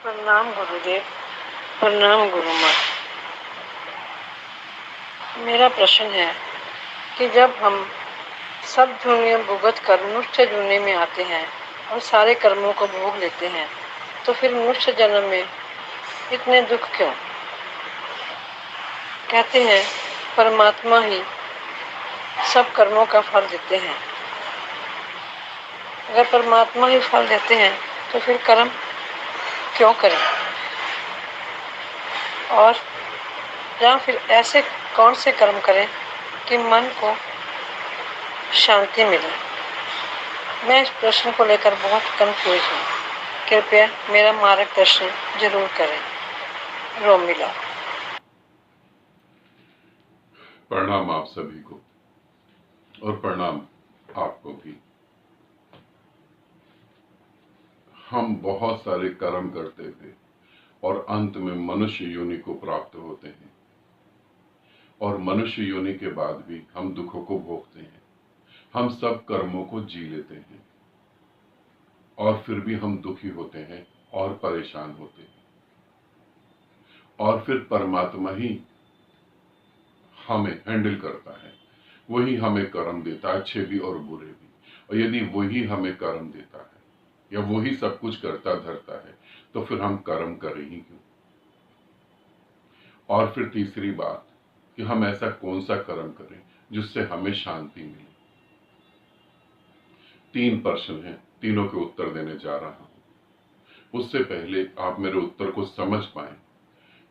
प्रणाम गुरुदेव, प्रणाम गुरुमाँ। मेरा प्रश्न है कि जब हम सब जूनियों भुगत कर मनुष्य जूनी में आते हैं और सारे कर्मों को भोग लेते हैं, तो फिर मनुष्य जन्म में इतने दुख क्यों? कहते हैं परमात्मा ही सब कर्मों का फल देते हैं। अगर परमात्मा ही फल देते हैं तो फिर कर्म क्यों करें? और या फिर ऐसे कौन से कर्म करें कि मन को शांति मिले? मैं इस प्रश्न को लेकर बहुत कंफ्यूज हूँ। कृपया मेरा मार्गदर्शन जरूर करें। रोमिला। प्रणाम आप सभी को और प्रणाम आपको भी। हम बहुत सारे कर्म करते थे और अंत में मनुष्य योनि को प्राप्त होते हैं और मनुष्य योनि के बाद भी हम दुखों को भोगते हैं। हम सब कर्मों को जी लेते हैं और फिर भी हम दुखी होते हैं और परेशान होते हैं और फिर परमात्मा ही हमें हैंडल करता है। वही हमें कर्म देता है, अच्छे भी और बुरे भी। और यदि वही हमें कर्म देता है या वही सब कुछ करता धरता है तो फिर हम कर्म करें ही क्यों? और फिर तीसरी बात कि हम ऐसा कौन सा कर्म करें जिससे हमें शांति मिले। 3 प्रश्न हैं, तीनों के उत्तर देने जा रहा हूं। उससे पहले आप मेरे उत्तर को समझ पाएं,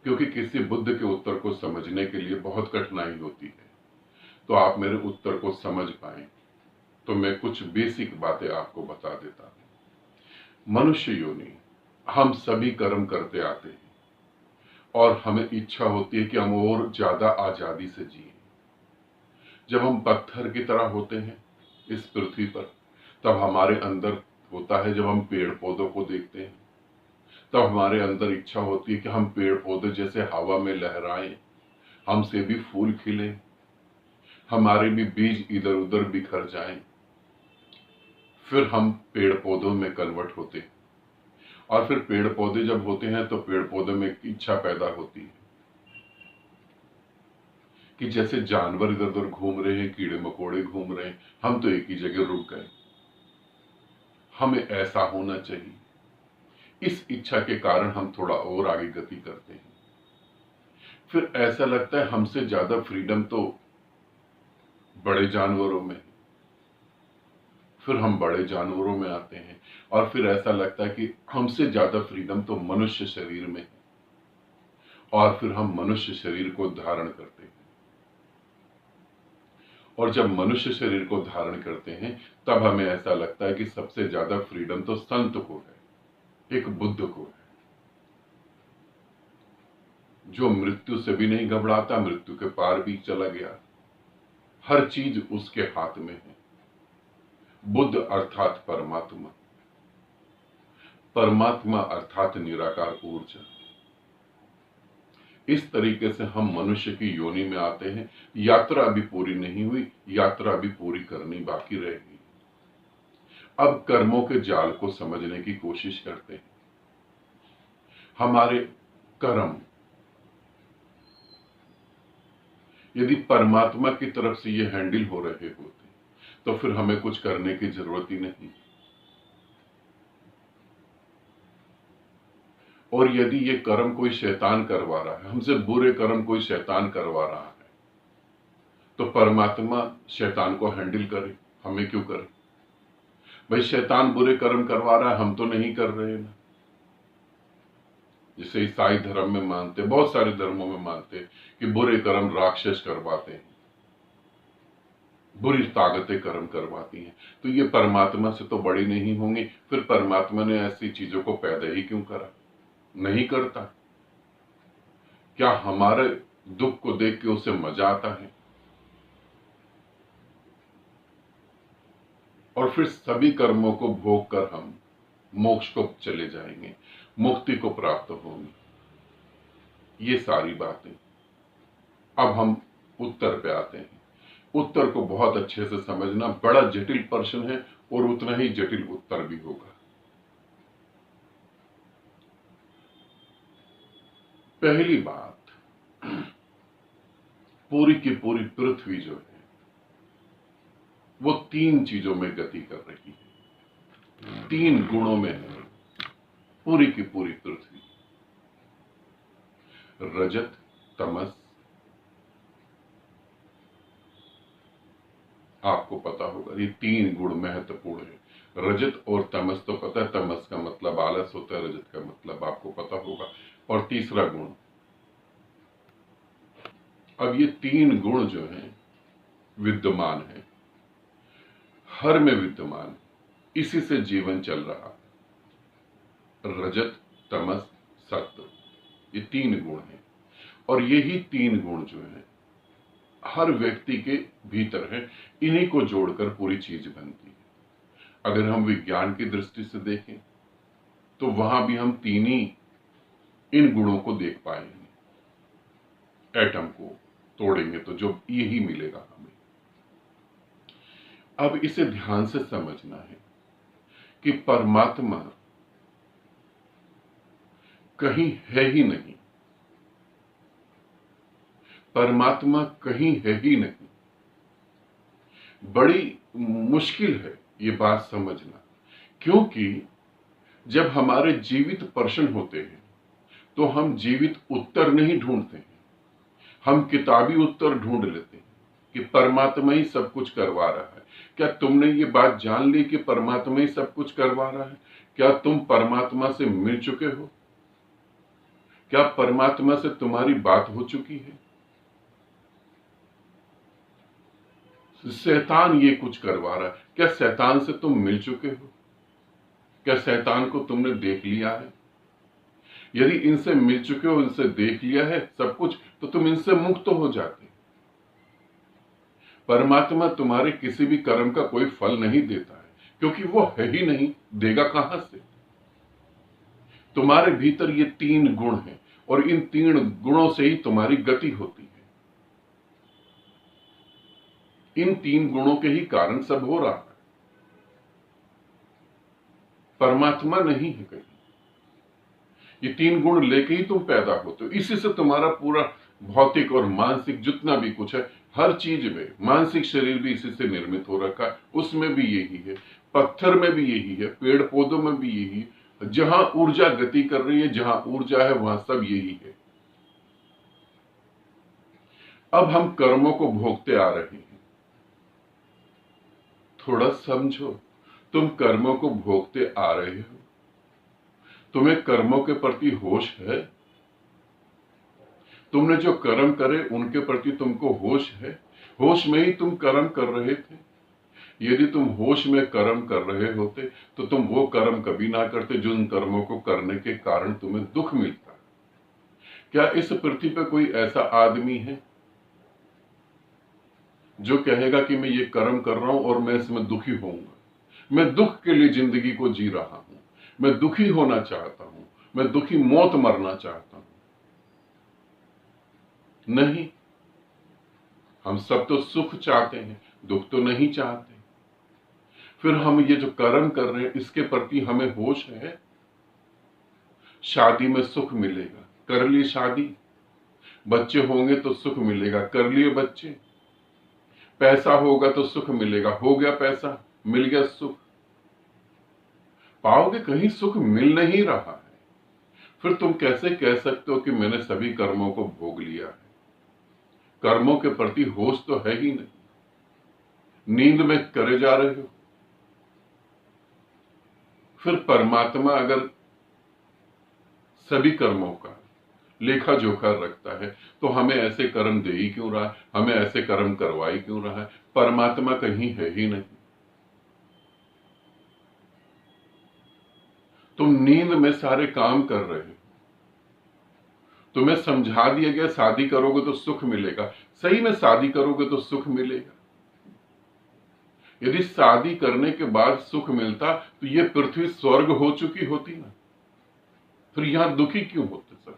क्योंकि किसी बुद्ध के उत्तर को समझने के लिए बहुत कठिनाई होती है। तो आप मेरे उत्तर को समझ पाएं तो मैं कुछ बेसिक बातें आपको बता देता हूं। मनुष्य योनि, हम सभी कर्म करते आते हैं और हमें इच्छा होती है कि हम और ज्यादा आजादी से जिए। जब हम पत्थर की तरह होते हैं इस पृथ्वी पर, तब हमारे अंदर होता है, जब हम पेड़ पौधों को देखते हैं तब हमारे अंदर इच्छा होती है कि हम पेड़ पौधे जैसे हवा में लहराएं, हमसे भी फूल खिले, हमारे भी बीज इधर उधर बिखर जाएं। फिर हम पेड़ पौधों में कन्वर्ट होते हैं और फिर पेड़ पौधे जब होते हैं तो पेड़ पौधों में एक इच्छा पैदा होती है कि जैसे जानवर इधर उधर घूम रहे हैं, कीड़े मकोड़े घूम रहे हैं, हम तो एक ही जगह रुक गए, हमें ऐसा होना चाहिए। इस इच्छा के कारण हम थोड़ा और आगे गति करते हैं। फिर ऐसा लगता है हमसे ज्यादा फ्रीडम तो बड़े जानवरों में। फिर हम बड़े जानवरों में आते हैं और फिर ऐसा लगता है कि हमसे ज्यादा फ्रीडम तो मनुष्य शरीर में है और फिर हम मनुष्य शरीर को धारण करते हैं। और जब मनुष्य शरीर को धारण करते हैं तब हमें ऐसा लगता है कि सबसे ज्यादा फ्रीडम तो संत को है, एक बुद्ध को है, जो मृत्यु से भी नहीं घबराता, मृत्यु के पार भी चला गया, हर चीज उसके हाथ में है। बुद्ध अर्थात परमात्मा, परमात्मा अर्थात निराकार ऊर्जा। इस तरीके से हम मनुष्य की योनि में आते हैं। यात्रा अभी पूरी नहीं हुई, यात्रा अभी पूरी करनी बाकी रहेगी। अब कर्मों के जाल को समझने की कोशिश करते हैं। हमारे कर्म यदि परमात्मा की तरफ से ये हैंडल हो रहे होते तो फिर हमें कुछ करने की जरूरत ही नहीं। और यदि ये कर्म कोई शैतान करवा रहा है, हमसे बुरे कर्म कोई शैतान करवा रहा है, तो परमात्मा शैतान को हैंडल करे, हमें क्यों करे? भाई शैतान बुरे कर्म करवा रहा है, हम तो नहीं कर रहे ना। जिसे ईसाई धर्म में मानते, बहुत सारे धर्मों में मानते कि बुरे कर्म राक्षस करवाते हैं, बुरी ताकतें कर्म करवाती हैं। तो ये परमात्मा से तो बड़ी नहीं होंगी, फिर परमात्मा ने ऐसी चीजों को पैदा ही क्यों करा? नहीं करता। क्या हमारे दुख को देख के उसे मजा आता है? और फिर सभी कर्मों को भोग कर हम मोक्ष को चले जाएंगे, मुक्ति को प्राप्त होंगे। ये सारी बातें। अब हम उत्तर पे आते हैं। उत्तर को बहुत अच्छे से समझना, बड़ा जटिल प्रश्न है और उतना ही जटिल उत्तर भी होगा। पहली बात, पूरी की पूरी पृथ्वी जो है वो 3 चीजों में गति कर रही है, 3 गुणों में है पूरी की पूरी पृथ्वी। रजत, तमस, आपको पता होगा ये 3 गुण महत्वपूर्ण है। रजत और तमस तो पता है, तमस का मतलब आलस होता है, रजत का मतलब आपको पता होगा। और तीसरा गुण, अब ये 3 गुण जो हैं विद्यमान है, हर में विद्यमान है, इसी से जीवन चल रहा है। रजत, तमस, सत्व, ये 3 गुण हैं और यही 3 गुण जो है हर व्यक्ति के भीतर है। इन्हीं को जोड़कर पूरी चीज बनती है। अगर हम विज्ञान की दृष्टि से देखें तो वहां भी हम 3 ही इन गुणों को देख पाएंगे। एटम को तोड़ेंगे तो जो यही मिलेगा हमें। अब इसे ध्यान से समझना है कि परमात्मा कहीं है ही नहीं, परमात्मा कहीं है ही नहीं। बड़ी मुश्किल है ये बात समझना, क्योंकि जब हमारे जीवित प्रश्न होते हैं तो हम जीवित उत्तर नहीं ढूंढते हैं, हम किताबी उत्तर ढूंढ लेते हैं कि परमात्मा ही सब कुछ करवा रहा है। क्या तुमने ये बात जान ली कि परमात्मा ही सब कुछ करवा रहा है? क्या तुम परमात्मा से मिल चुके हो? क्या परमात्मा से तुम्हारी बात हो चुकी है? शैतान ये कुछ करवा रहा है, क्या शैतान से तुम मिल चुके हो? क्या शैतान को तुमने देख लिया है? यदि इनसे मिल चुके हो, इनसे देख लिया है सब कुछ, तो तुम इनसे मुक्त हो जाते। परमात्मा तुम्हारे किसी भी कर्म का कोई फल नहीं देता है, क्योंकि वो है ही नहीं, देगा कहां से? तुम्हारे भीतर ये 3 गुण हैं और इन 3 गुणों से ही तुम्हारी गति होती है। इन 3 गुणों के ही कारण सब हो रहा है, परमात्मा नहीं है कहीं। ये 3 गुण लेके ही तुम पैदा होते हो, इसी से तुम्हारा पूरा भौतिक और मानसिक जितना भी कुछ है, हर चीज में, मानसिक शरीर भी इसी से निर्मित हो रखा है, उसमें भी यही है, पत्थर में भी यही है, पेड़ पौधों में भी यही है। जहां ऊर्जा गति कर रही है, जहां ऊर्जा है वहां सब यही है। अब हम कर्मों को भोगते आ रहे हैं, थोड़ा समझो, तुम कर्मों को भोगते आ रहे हो, तुम्हें कर्मों के प्रति होश है? तुमने जो कर्म करे उनके प्रति तुमको होश है? होश में ही तुम कर्म कर रहे थे। यदि तुम होश में कर्म कर रहे होते तो तुम वो कर्म कभी ना करते जिन कर्मों को करने के कारण तुम्हें दुख मिलता। क्या इस पृथ्वी पर कोई ऐसा आदमी है जो कहेगा कि मैं ये कर्म कर रहा हूं और मैं इसमें दुखी होऊंगा, मैं दुख के लिए जिंदगी को जी रहा हूं, मैं दुखी होना चाहता हूं, मैं दुखी मौत मरना चाहता हूं? नहीं, हम सब तो सुख चाहते हैं, दुख तो नहीं चाहते। फिर हम ये जो कर्म कर रहे हैं इसके प्रति हमें होश है? शादी में सुख मिलेगा, कर ली शादी। बच्चे होंगे तो सुख मिलेगा, कर लिए बच्चे। पैसा होगा तो सुख मिलेगा, हो गया पैसा, मिल गया सुख। पाओगे कहीं सुख मिल नहीं रहा है, फिर तुम कैसे कह सकते हो कि मैंने सभी कर्मों को भोग लिया है? कर्मों के प्रति होश तो है ही नहीं, नींद में करे जा रहे हो। फिर परमात्मा अगर सभी कर्मों का लेखा जोखा रखता है तो हमें ऐसे कर्म दे ही क्यों रहा है, हमें ऐसे कर्म करवाई क्यों रहा है? परमात्मा कहीं है ही नहीं। तुम नींद में सारे काम कर रहे हो, तुम्हें समझा दिया गया शादी करोगे तो सुख मिलेगा, सही में शादी करोगे तो सुख मिलेगा। यदि शादी करने के बाद सुख मिलता तो ये पृथ्वी स्वर्ग हो चुकी होती ना, फिर यहां दुखी क्यों होते सब?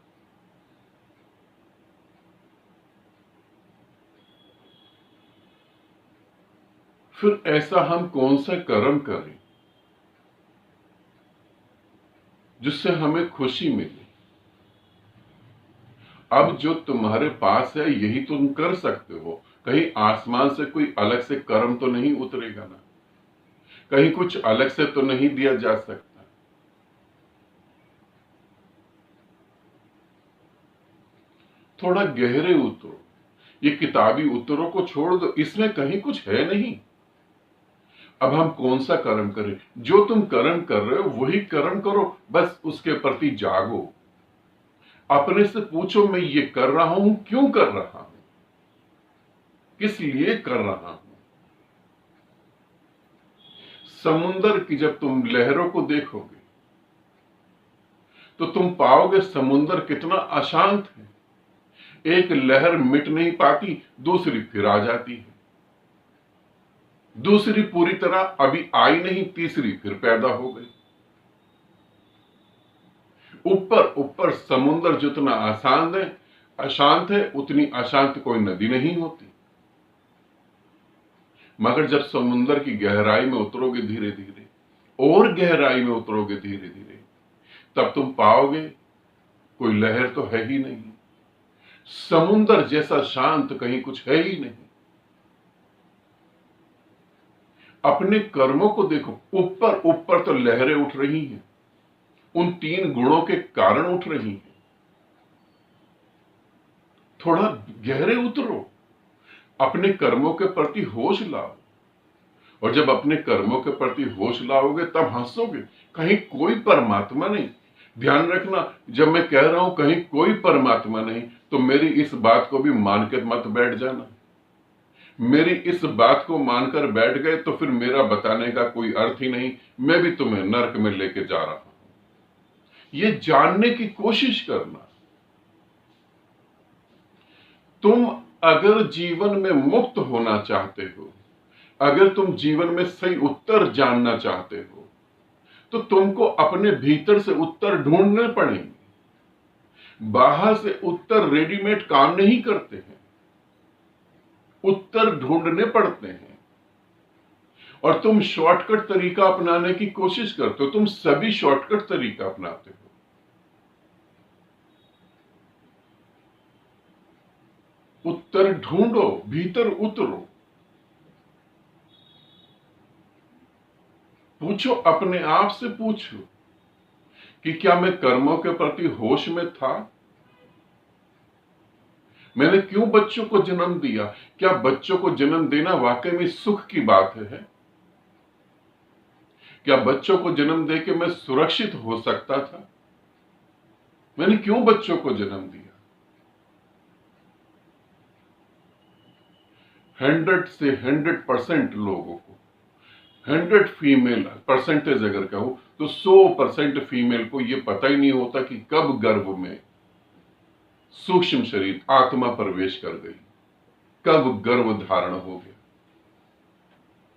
फिर ऐसा हम कौन सा कर्म करें जिससे हमें खुशी मिले? अब जो तुम्हारे पास है यही तुम कर सकते हो। कहीं आसमान से कोई अलग से कर्म तो नहीं उतरेगा ना, कहीं कुछ अलग से तो नहीं दिया जा सकता। थोड़ा गहरे उतरो, ये किताबी उत्तरों को छोड़ दो, इसमें कहीं कुछ है नहीं। अब हम कौन सा कर्म करें? जो तुम कर्म कर रहे हो वही कर्म करो, बस उसके प्रति जागो। अपने से पूछो, मैं ये कर रहा हूं, क्यों कर रहा हूं, किस लिए कर रहा हूं। समुंदर की जब तुम लहरों को देखोगे तो तुम पाओगे समुंदर कितना अशांत है। एक लहर मिट नहीं पाती, दूसरी फिर आ जाती है, दूसरी पूरी तरह अभी आई नहीं, तीसरी फिर पैदा हो गई। ऊपर ऊपर समुंदर जितना अशांत है उतनी अशांत कोई नदी नहीं होती। मगर जब समुंदर की गहराई में उतरोगे धीरे धीरे, और गहराई में उतरोगे धीरे धीरे, तब तुम पाओगे कोई लहर तो है ही नहीं, समुंदर जैसा शांत कहीं कुछ है ही नहीं। अपने कर्मों को देखो, ऊपर ऊपर तो लहरें उठ रही हैं, उन 3 गुणों के कारण उठ रही हैं। थोड़ा गहरे उतरो, अपने कर्मों के प्रति होश लाओ, और जब अपने कर्मों के प्रति होश लाओगे तब हंसोगे। कहीं कोई परमात्मा नहीं। ध्यान रखना, जब मैं कह रहा हूं कहीं कोई परमात्मा नहीं, तो मेरी इस बात को भी मान के मत बैठ जाना। मेरी इस बात को मानकर बैठ गए तो फिर मेरा बताने का कोई अर्थ ही नहीं, मैं भी तुम्हें नरक में लेके जा रहा हूं। ये जानने की कोशिश करना। तुम अगर जीवन में मुक्त होना चाहते हो, अगर तुम जीवन में सही उत्तर जानना चाहते हो, तो तुमको अपने भीतर से उत्तर ढूंढने पड़ेंगे। बाहर से उत्तर रेडीमेड काम नहीं करते हैं, उत्तर ढूंढने पड़ते हैं। और तुम शॉर्टकट तरीका अपनाने की कोशिश करते हो, तुम सभी शॉर्टकट तरीका अपनाते हो। उत्तर ढूंढो, भीतर उतरो, पूछो, अपने आप से पूछो कि क्या मैं कर्मों के प्रति होश में था? मैंने क्यों बच्चों को जन्म दिया? क्या बच्चों को जन्म देना वाकई में सुख की बात है? क्या बच्चों को जन्म देके मैं सुरक्षित हो सकता था? मैंने क्यों बच्चों को जन्म दिया? 100 से 100% लोगों को, 100 फीमेल परसेंटेज अगर कहूं तो 100% फीमेल को यह पता ही नहीं होता कि कब गर्भ में सूक्ष्म शरीर आत्मा प्रवेश कर गई, कब गर्भ धारण हो गया।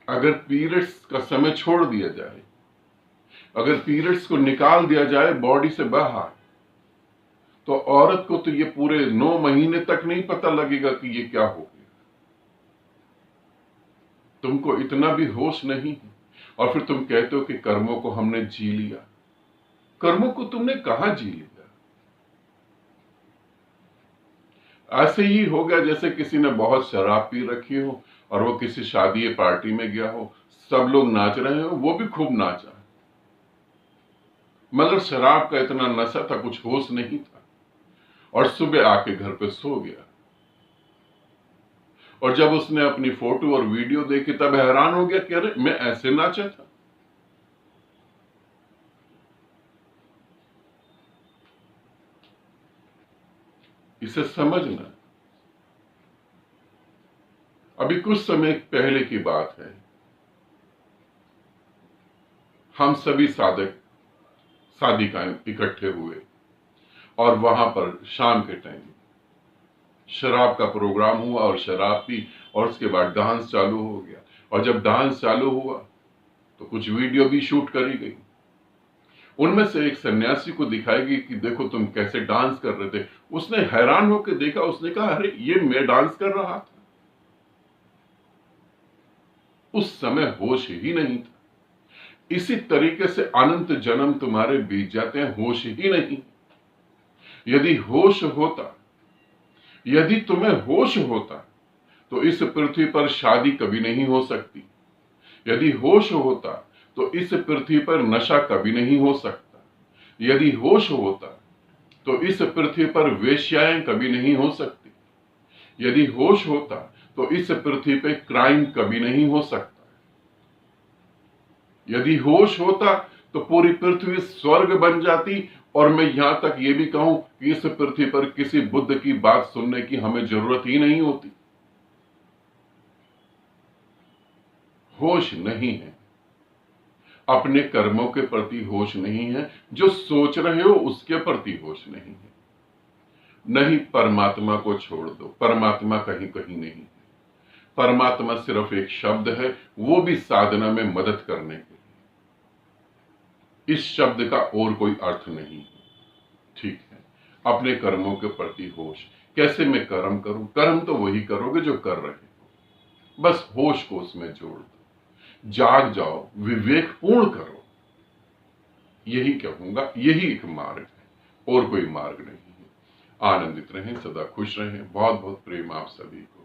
अगर पीरियड्स का समय छोड़ दिया जाए, अगर पीरियड्स को निकाल दिया जाए बॉडी से बाहर, तो औरत को तो ये पूरे 9 महीने तक नहीं पता लगेगा कि ये क्या हो गया। तुमको इतना भी होश नहीं है, और फिर तुम कहते हो कि कर्मों को हमने जी लिया। कर्मों को तुमने कहां जी लिया? ऐसे ही हो गया जैसे किसी ने बहुत शराब पी रखी हो और वो किसी शादी पार्टी में गया हो, सब लोग नाच रहे हो, वो भी खूब नाचा, मगर शराब का इतना नशा था, कुछ होश नहीं था, और सुबह आके घर पे सो गया। और जब उसने अपनी फोटो और वीडियो देखी तब हैरान हो गया कि अरे मैं ऐसे नाचा था। इसे समझना। अभी कुछ समय पहले की बात है, हम सभी साधक साधिकाएं इकट्ठे हुए और वहां पर शाम के टाइम शराब का प्रोग्राम हुआ और शराब पी, और उसके बाद डांस चालू हो गया। और जब डांस चालू हुआ तो कुछ वीडियो भी शूट करी गई। उनमें से एक सन्यासी को दिखाएगी कि देखो तुम कैसे डांस कर रहे थे। उसने हैरान होकर देखा, उसने कहा अरे ये मैं डांस कर रहा था। उस समय होश ही नहीं था। इसी तरीके से अनंत जन्म तुम्हारे बीत जाते हैं, होश ही नहीं। यदि होश होता यदि तुम्हें होश होता तो इस पृथ्वी पर शादी कभी नहीं हो सकती। यदि होश होता तो इस पृथ्वी पर नशा कभी नहीं हो सकता। यदि होश होता तो इस पृथ्वी पर वेश्याएं कभी नहीं हो सकती। यदि होश होता तो इस पृथ्वी पे क्राइम कभी नहीं हो सकता। यदि होश होता तो पूरी पृथ्वी स्वर्ग बन जाती, और मैं यहां तक ये भी कहूं कि इस पृथ्वी पर किसी बुद्ध की बात सुनने की हमें जरूरत ही नहीं होती। होश नहीं है, अपने कर्मों के प्रति होश नहीं है, जो सोच रहे हो उसके प्रति होश नहीं है। नहीं, परमात्मा को छोड़ दो, परमात्मा कहीं कहीं नहीं है। परमात्मा सिर्फ एक शब्द है, वो भी साधना में मदद करने के लिए। इस शब्द का और कोई अर्थ नहीं है। ठीक है, अपने कर्मों के प्रति होश। कैसे मैं कर्म करूं? कर्म तो वही करोगे जो कर रहे हो, बस होश को उसमें जोड़ दो। जाग जाओ, विवेक पूर्ण करो। यही कहूंगा, यही एक मार्ग है, और कोई मार्ग नहीं है। आनंदित रहें, सदा खुश रहें। बहुत बहुत प्रेम आप सभी को।